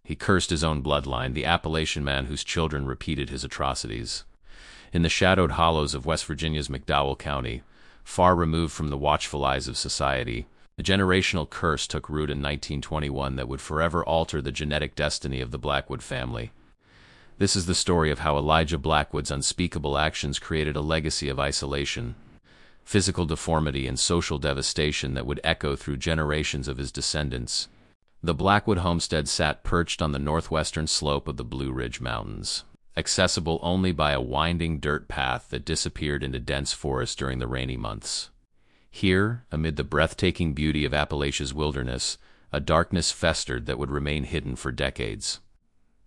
He cursed his own bloodline, the Appalachian man whose children repeated his atrocities. In the shadowed hollows of West Virginia's McDowell County, far removed from the watchful eyes of society, a generational curse took root in 1921 that would forever alter the genetic destiny of the Blackwood family. This is the story of how Elijah Blackwood's unspeakable actions created a legacy of isolation, physical deformity, and social devastation that would echo through generations of his descendants. The Blackwood homestead sat perched on the northwestern slope of the Blue Ridge Mountains, accessible only by a winding dirt path that disappeared into dense forest during the rainy months. Here, amid the breathtaking beauty of Appalachia's wilderness, a darkness festered that would remain hidden for decades.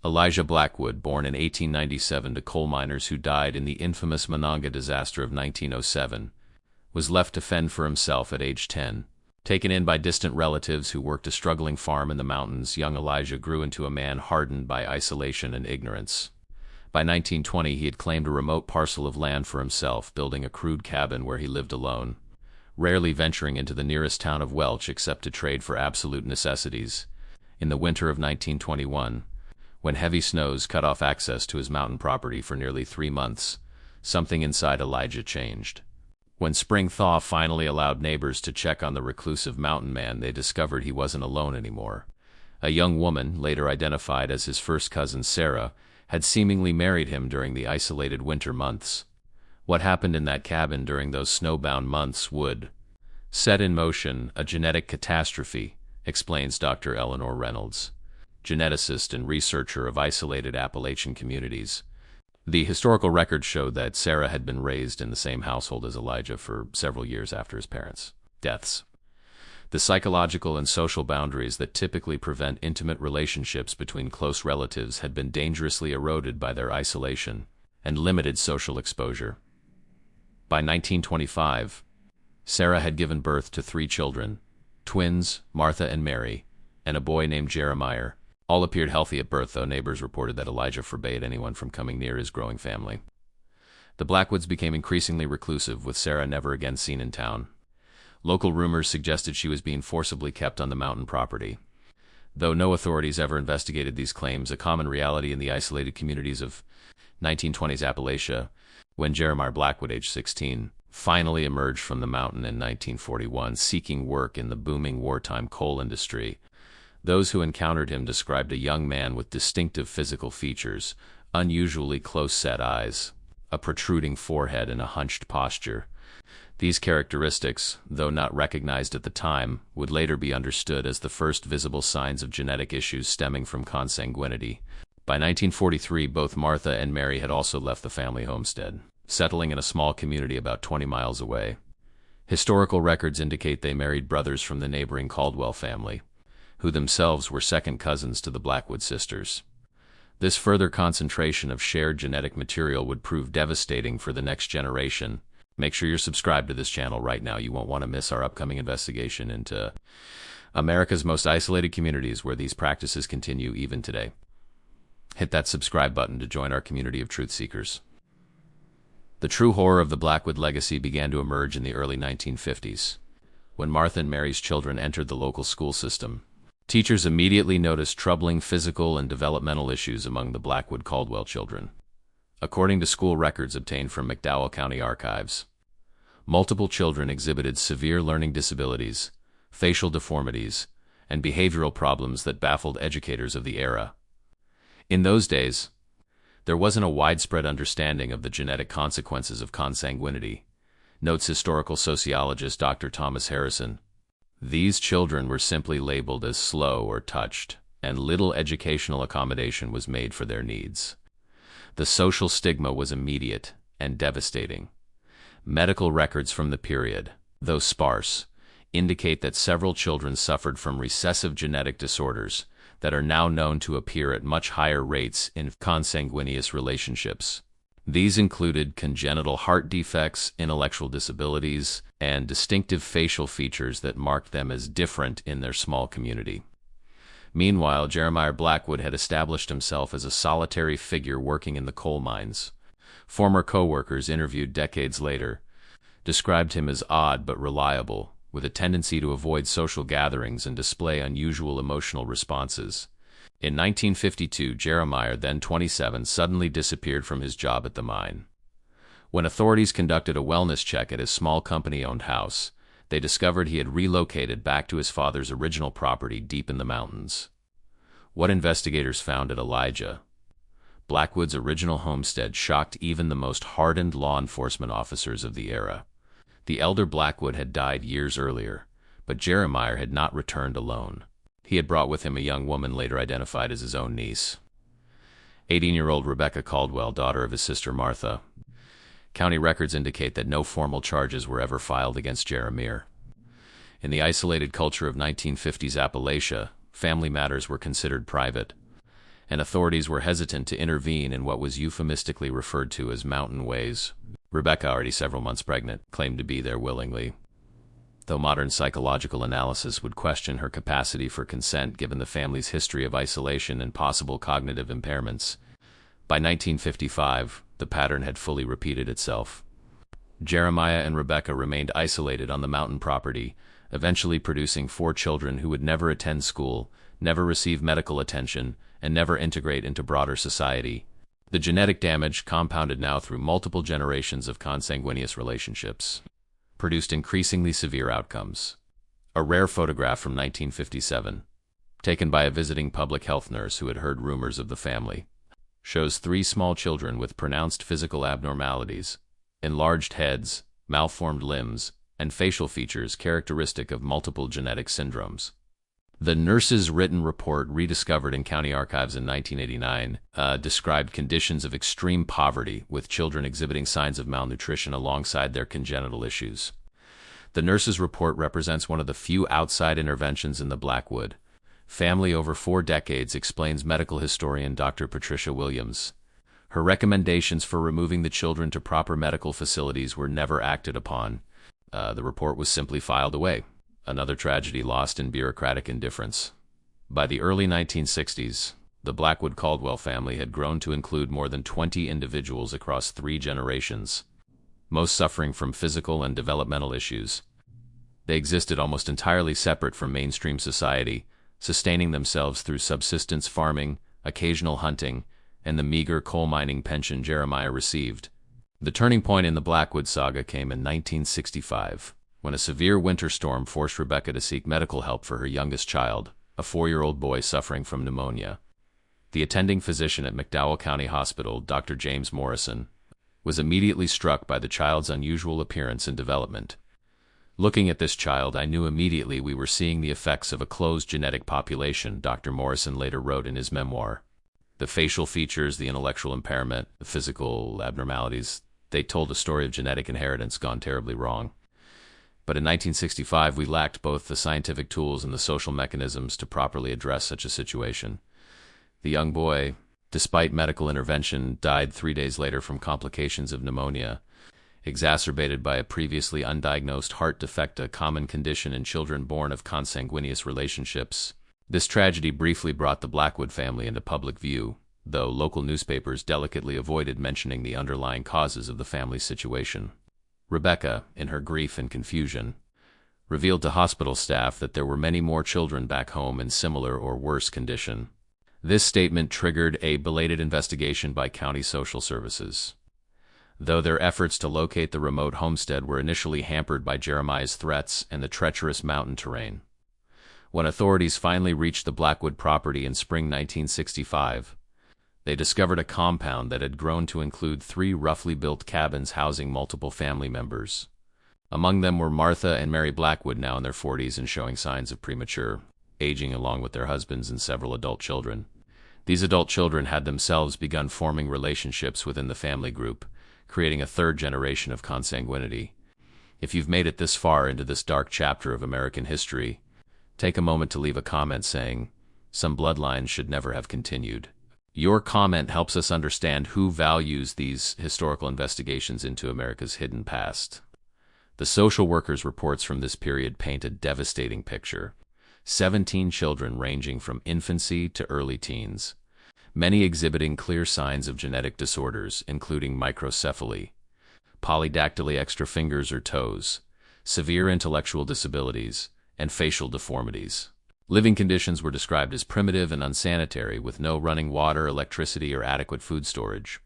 Elijah Blackwood, born in 1897 to coal miners who died in the infamous Monongah disaster of 1907, was left to fend for himself at age 10. Taken in by distant relatives who worked a struggling farm in the mountains, young Elijah grew into a man hardened by isolation and ignorance. By 1920, he had claimed a remote parcel of land for himself, building a crude cabin where he lived alone, rarely venturing into the nearest town of Welch except to trade for absolute necessities. In the winter of 1921, when heavy snows cut off access to his mountain property for nearly 3 months, something inside Elijah changed. When spring thaw finally allowed neighbors to check on the reclusive mountain man, they discovered he wasn't alone anymore. A young woman, later identified as his first cousin Sarah, had seemingly married him during the isolated winter months. What happened in that cabin during those snowbound months would set in motion a genetic catastrophe, explains Dr. Eleanor Reynolds, geneticist and researcher of isolated Appalachian communities. The historical records showed that Sarah had been raised in the same household as Elijah for several years after his parents' deaths. The psychological and social boundaries that typically prevent intimate relationships between close relatives had been dangerously eroded by their isolation and limited social exposure. By 1925, Sarah had given birth to 3 children, twins, Martha and Mary, and a boy named Jeremiah. All appeared healthy at birth, though neighbors reported that Elijah forbade anyone from coming near his growing family. The Blackwoods became increasingly reclusive, with Sarah never again seen in town. Local rumors suggested she was being forcibly kept on the mountain property. Though no authorities ever investigated these claims, a common reality in the isolated communities of 1920s Appalachia, when Jeremiah Blackwood, age 16, finally emerged from the mountain in 1941, seeking work in the booming wartime coal industry. Those who encountered him described a young man with distinctive physical features, unusually close-set eyes, a protruding forehead, and a hunched posture. These characteristics, though not recognized at the time, would later be understood as the first visible signs of genetic issues stemming from consanguinity. By 1943, both Martha and Mary had also left the family homestead, settling in a small community about 20 miles away. Historical records indicate they married brothers from the neighboring Caldwell family, who themselves were second cousins to the Blackwood sisters. This further concentration of shared genetic material would prove devastating for the next generation. Make sure you're subscribed to this channel right now. You won't want to miss our upcoming investigation into America's most isolated communities where these practices continue even today. Hit that subscribe button to join our community of truth seekers. The true horror of the Blackwood legacy began to emerge in the early 1950s, when Martha and Mary's children entered the local school system. Teachers immediately noticed troubling physical and developmental issues among the Blackwood Caldwell children. According to school records obtained from McDowell County archives, multiple children exhibited severe learning disabilities, facial deformities, and behavioral problems that baffled educators of the era. In those days, there wasn't a widespread understanding of the genetic consequences of consanguinity, notes historical sociologist Dr. Thomas Harrison. These children were simply labeled as slow or touched, and little educational accommodation was made for their needs. The social stigma was immediate and devastating. Medical records from the period, though sparse, indicate that several children suffered from recessive genetic disorders that are now known to appear at much higher rates in consanguineous relationships. These included congenital heart defects, intellectual disabilities, and distinctive facial features that marked them as different in their small community. Meanwhile, Jeremiah Blackwood had established himself as a solitary figure working in the coal mines. Former co-workers interviewed decades later described him as odd but reliable, with a tendency to avoid social gatherings and display unusual emotional responses. In 1952, Jeremiah, then 27, suddenly disappeared from his job at the mine. When authorities conducted a wellness check at his small company-owned house, they discovered he had relocated back to his father's original property deep in the mountains. What investigators found at Elijah Blackwood's original homestead shocked even the most hardened law enforcement officers of the era. The elder Blackwood had died years earlier, but Jeremiah had not returned alone. He had brought with him a young woman later identified as his own niece. 18-year-old Rebecca Caldwell, daughter of his sister Martha. County records indicate that no formal charges were ever filed against Jeremiah. In the isolated culture of 1950s Appalachia, family matters were considered private, and authorities were hesitant to intervene in what was euphemistically referred to as mountain ways. Rebecca, already several months pregnant, claimed to be there willingly, though modern psychological analysis would question her capacity for consent given the family's history of isolation and possible cognitive impairments. By 1955, the pattern had fully repeated itself. Jeremiah and Rebecca remained isolated on the mountain property, eventually producing 4 children who would never attend school, never receive medical attention, and never integrate into broader society. The genetic damage, compounded now through multiple generations of consanguineous relationships, produced increasingly severe outcomes. A rare photograph from 1957, taken by a visiting public health nurse who had heard rumors of the family, shows 3 small children with pronounced physical abnormalities, enlarged heads, malformed limbs, and facial features characteristic of multiple genetic syndromes. The nurse's written report, rediscovered in county archives in 1989, described conditions of extreme poverty, with children exhibiting signs of malnutrition alongside their congenital issues. The nurse's report represents one of the few outside interventions in the Blackwood family over 4 decades, explains medical historian Dr. Patricia Williams. Her recommendations for removing the children to proper medical facilities were never acted upon. The report was simply filed away. Another tragedy lost in bureaucratic indifference. By the early 1960s, the Blackwood Caldwell family had grown to include more than 20 individuals across 3 generations, most suffering from physical and developmental issues. They existed almost entirely separate from mainstream society, sustaining themselves through subsistence farming, occasional hunting, and the meager coal mining pension Jeremiah received. The turning point in the Blackwood saga came in 1965. When a severe winter storm forced Rebecca to seek medical help for her youngest child, a 4-year-old boy suffering from pneumonia. The attending physician at McDowell County Hospital, Dr. James Morrison, was immediately struck by the child's unusual appearance and development. "Looking at this child, I knew immediately we were seeing the effects of a closed genetic population," Dr. Morrison later wrote in his memoir. The facial features, the intellectual impairment, the physical abnormalities, they told a story of genetic inheritance gone terribly wrong. But in 1965, we lacked both the scientific tools and the social mechanisms to properly address such a situation. The young boy, despite medical intervention, died 3 days later from complications of pneumonia, exacerbated by a previously undiagnosed heart defect, a common condition in children born of consanguineous relationships. This tragedy briefly brought the Blackwood family into public view, though local newspapers delicately avoided mentioning the underlying causes of the family's situation. Rebecca, in her grief and confusion, revealed to hospital staff that there were many more children back home in similar or worse condition. This statement triggered a belated investigation by county social services, though their efforts to locate the remote homestead were initially hampered by Jeremiah's threats and the treacherous mountain terrain. When authorities finally reached the Blackwood property in spring 1965, they discovered a compound that had grown to include 3 roughly built cabins housing multiple family members. Among them were Martha and Mary Blackwood, now in their 40s and showing signs of premature aging, along with their husbands and several adult children. These adult children had themselves begun forming relationships within the family group, creating a 3rd generation of consanguinity. If you've made it this far into this dark chapter of American history, take a moment to leave a comment saying, "Some bloodlines should never have continued." Your comment helps us understand who values these historical investigations into America's hidden past. The social workers' reports from this period paint a devastating picture. 17 children ranging from infancy to early teens, many exhibiting clear signs of genetic disorders, including microcephaly, polydactyly, extra fingers or toes, severe intellectual disabilities, and facial deformities. Living conditions were described as primitive and unsanitary, with no running water, electricity, or adequate food storage.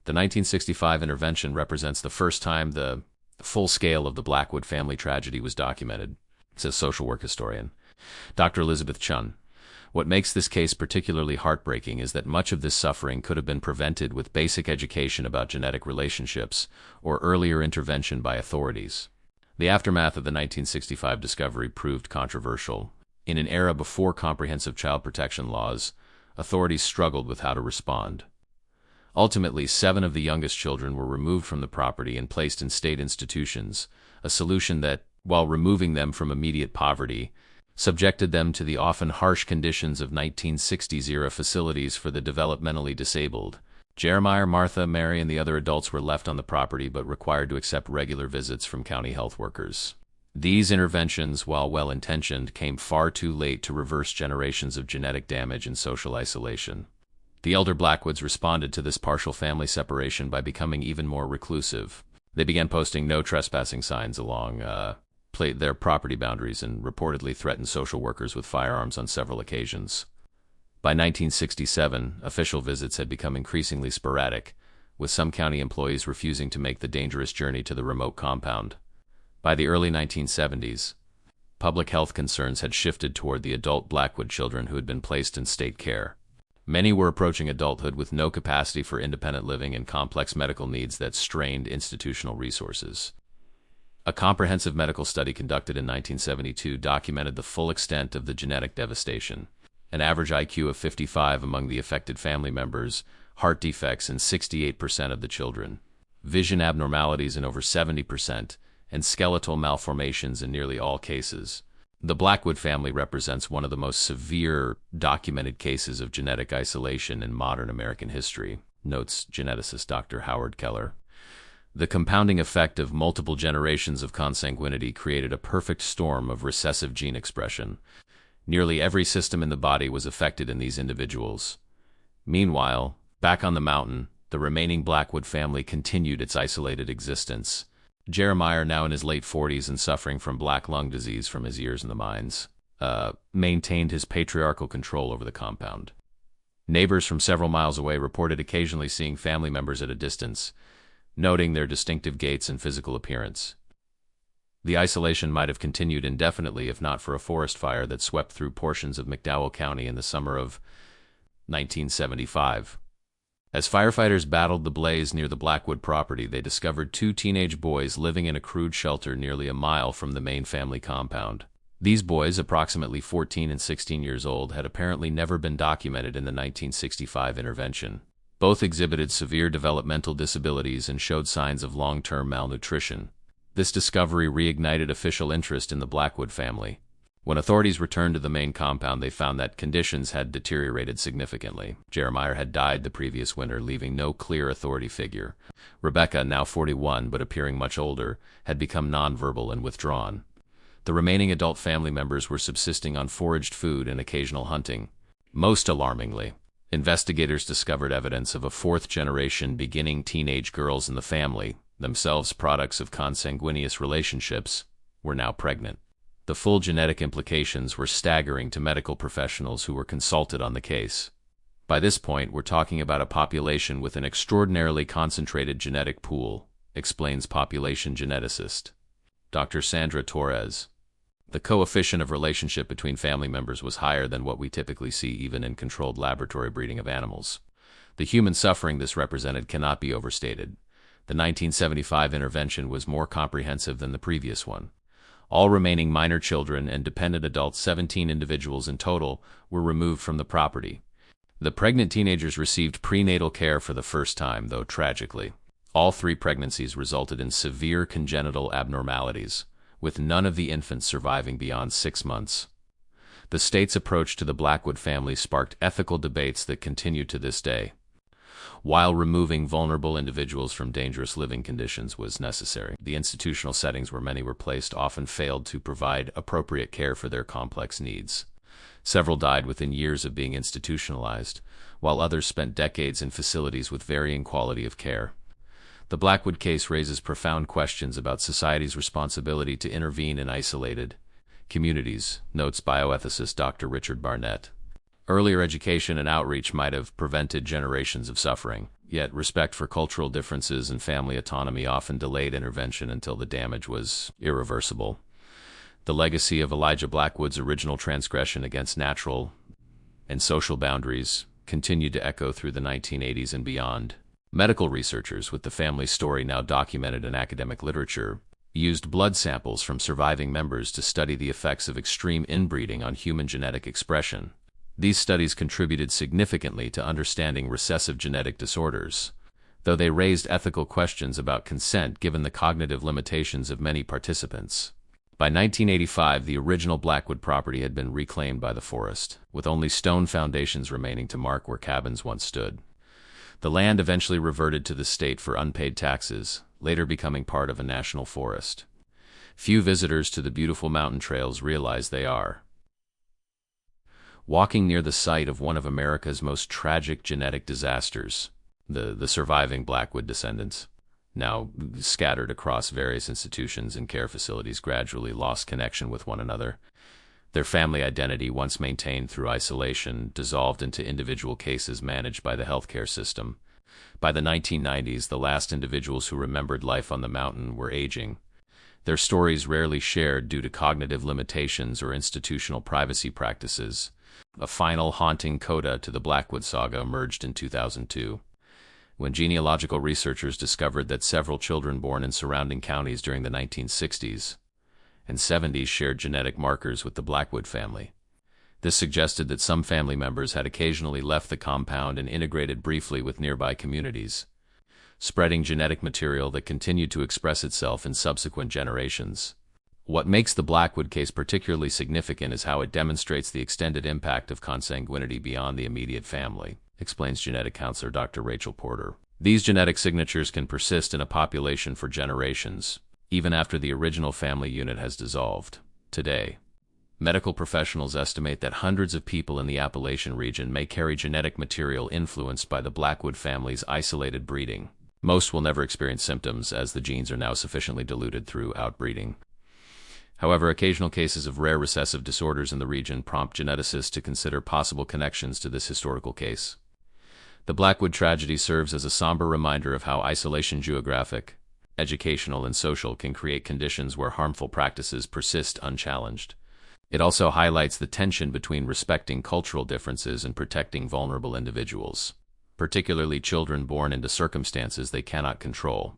The 1965 intervention represents the first time the full scale of the Blackwood family tragedy was documented, says social work historian Dr. Elizabeth Chun. What makes this case particularly heartbreaking is that much of this suffering could have been prevented with basic education about genetic relationships or earlier intervention by authorities. The aftermath of the 1965 discovery proved controversial. In an era before comprehensive child protection laws, authorities struggled with how to respond. Ultimately, 7 of the youngest children were removed from the property and placed in state institutions, a solution that, while removing them from immediate poverty, subjected them to the often harsh conditions of 1960s-era facilities for the developmentally disabled. Jeremiah, Martha, Mary, and the other adults were left on the property but required to accept regular visits from county health workers. These interventions, while well-intentioned, came far too late to reverse generations of genetic damage and social isolation. The elder Blackwoods responded to this partial family separation by becoming even more reclusive. They began posting no trespassing signs along their property boundaries and reportedly threatened social workers with firearms on several occasions. By 1967, official visits had become increasingly sporadic, with some county employees refusing to make the dangerous journey to the remote compound. By the early 1970s, public health concerns had shifted toward the adult Blackwood children who had been placed in state care. Many were approaching adulthood with no capacity for independent living and complex medical needs that strained institutional resources. A comprehensive medical study conducted in 1972 documented the full extent of the genetic devastation. An average IQ of 55 among the affected family members, heart defects in 68% of the children, vision abnormalities in over 70%, and skeletal malformations in nearly all cases. The Blackwood family represents one of the most severe documented cases of genetic isolation in modern American history, notes geneticist Dr. Howard Keller. The compounding effect of multiple generations of consanguinity created a perfect storm of recessive gene expression. Nearly every system in the body was affected in these individuals. Meanwhile, back on the mountain, the remaining Blackwood family continued its isolated existence. Jeremiah, now in his late 40s and suffering from black lung disease from his years in the mines, maintained his patriarchal control over the compound. Neighbors from several miles away reported occasionally seeing family members at a distance, noting their distinctive gaits and physical appearance. The isolation might have continued indefinitely if not for a forest fire that swept through portions of McDowell County in the summer of 1975. As firefighters battled the blaze near the Blackwood property, they discovered 2 teenage boys living in a crude shelter nearly a mile from the main family compound. These boys, approximately 14 and 16 years old, had apparently never been documented in the 1965 intervention. Both exhibited severe developmental disabilities and showed signs of long-term malnutrition. This discovery reignited official interest in the Blackwood family. When authorities returned to the main compound, they found that conditions had deteriorated significantly. Jeremiah had died the previous winter, leaving no clear authority figure. Rebecca, now 41 but appearing much older, had become nonverbal and withdrawn. The remaining adult family members were subsisting on foraged food and occasional hunting. Most alarmingly, investigators discovered evidence of a 4th-generation beginning teenage girls in the family, themselves products of consanguineous relationships, were now pregnant. The full genetic implications were staggering to medical professionals who were consulted on the case. By this point, we're talking about a population with an extraordinarily concentrated genetic pool, explains population geneticist Dr. Sandra Torres. The coefficient of relationship between family members was higher than what we typically see even in controlled laboratory breeding of animals. The human suffering this represented cannot be overstated. The 1975 intervention was more comprehensive than the previous one. All remaining minor children and dependent adults, 17 individuals in total, were removed from the property. The pregnant teenagers received prenatal care for the first time, though tragically. All 3 pregnancies resulted in severe congenital abnormalities, with none of the infants surviving beyond 6 months. The state's approach to the Blackwood family sparked ethical debates that continue to this day. While removing vulnerable individuals from dangerous living conditions was necessary, the institutional settings where many were placed often failed to provide appropriate care for their complex needs. Several died within years of being institutionalized, while others spent decades in facilities with varying quality of care. The Blackwood case raises profound questions about society's responsibility to intervene in isolated, Communities, notes bioethicist Dr. Richard Barnett. Earlier education and outreach might have prevented generations of suffering, yet respect for cultural differences and family autonomy often delayed intervention until the damage was irreversible. The legacy of Elijah Blackwood's original transgression against natural and social boundaries continued to echo through the 1980s and beyond. Medical researchers, with the family story now documented in academic literature, used blood samples from surviving members to study the effects of extreme inbreeding on human genetic expression. These studies contributed significantly to understanding recessive genetic disorders, though they raised ethical questions about consent given the cognitive limitations of many participants. By 1985, the original Blackwood property had been reclaimed by the forest, with only stone foundations remaining to mark where cabins once stood. The land eventually reverted to the state for unpaid taxes, later becoming part of a national forest. Few visitors to the beautiful mountain trails realize they are walking near the site of one of America's most tragic genetic disasters. The surviving Blackwood descendants, now scattered across various institutions and care facilities, gradually lost connection with one another. Their family identity, once maintained through isolation, dissolved into individual cases managed by the healthcare system. By the 1990s, the last individuals who remembered life on the mountain were aging, their stories rarely shared due to cognitive limitations or institutional privacy practices. A final haunting coda to the Blackwood saga emerged in 2002, when genealogical researchers discovered that several children born in surrounding counties during the 1960s and 70s shared genetic markers with the Blackwood family. This suggested that some family members had occasionally left the compound and integrated briefly with nearby communities, spreading genetic material that continued to express itself in subsequent generations. What makes the Blackwood case particularly significant is how it demonstrates the extended impact of consanguinity beyond the immediate family, explains genetic counselor Dr. Rachel Porter. These genetic signatures can persist in a population for generations, even after the original family unit has dissolved. Today, medical professionals estimate that hundreds of people in the Appalachian region may carry genetic material influenced by the Blackwood family's isolated breeding. Most will never experience symptoms, as the genes are now sufficiently diluted through outbreeding. However, occasional cases of rare recessive disorders in the region prompt geneticists to consider possible connections to this historical case. The Blackwood tragedy serves as a somber reminder of how isolation, geographic, educational, and social, can create conditions where harmful practices persist unchallenged. It also highlights the tension between respecting cultural differences and protecting vulnerable individuals, particularly children born into circumstances they cannot control.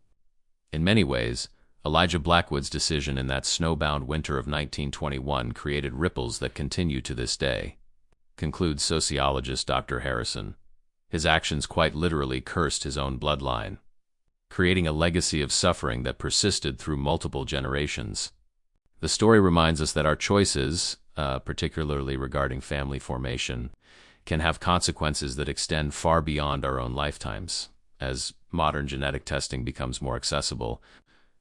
In many ways, Elijah Blackwood's decision in that snowbound winter of 1921 created ripples that continue to this day, concludes sociologist Dr. Harrison. His actions quite literally cursed his own bloodline, creating a legacy of suffering that persisted through multiple generations. The story reminds us that our choices, particularly regarding family formation, can have consequences that extend far beyond our own lifetimes. As modern genetic testing becomes more accessible,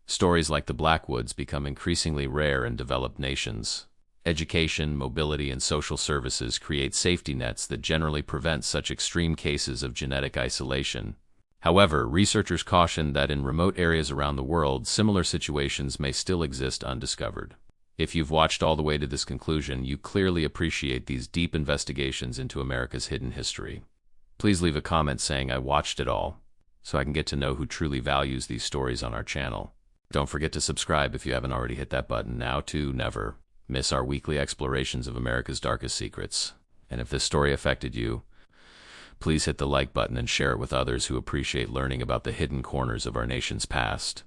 stories like the Blackwoods become increasingly rare in developed nations. Education, mobility, and social services create safety nets that generally prevent such extreme cases of genetic isolation. However, researchers caution that in remote areas around the world, similar situations may still exist undiscovered. If you've watched all the way to this conclusion, you clearly appreciate these deep investigations into America's hidden history. Please leave a comment saying I watched it all, so I can get to know who truly values these stories on our channel. Don't forget to subscribe if you haven't already hit that button now to never miss our weekly explorations of America's darkest secrets. And if this story affected you, please hit the like button and share it with others who appreciate learning about the hidden corners of our nation's past.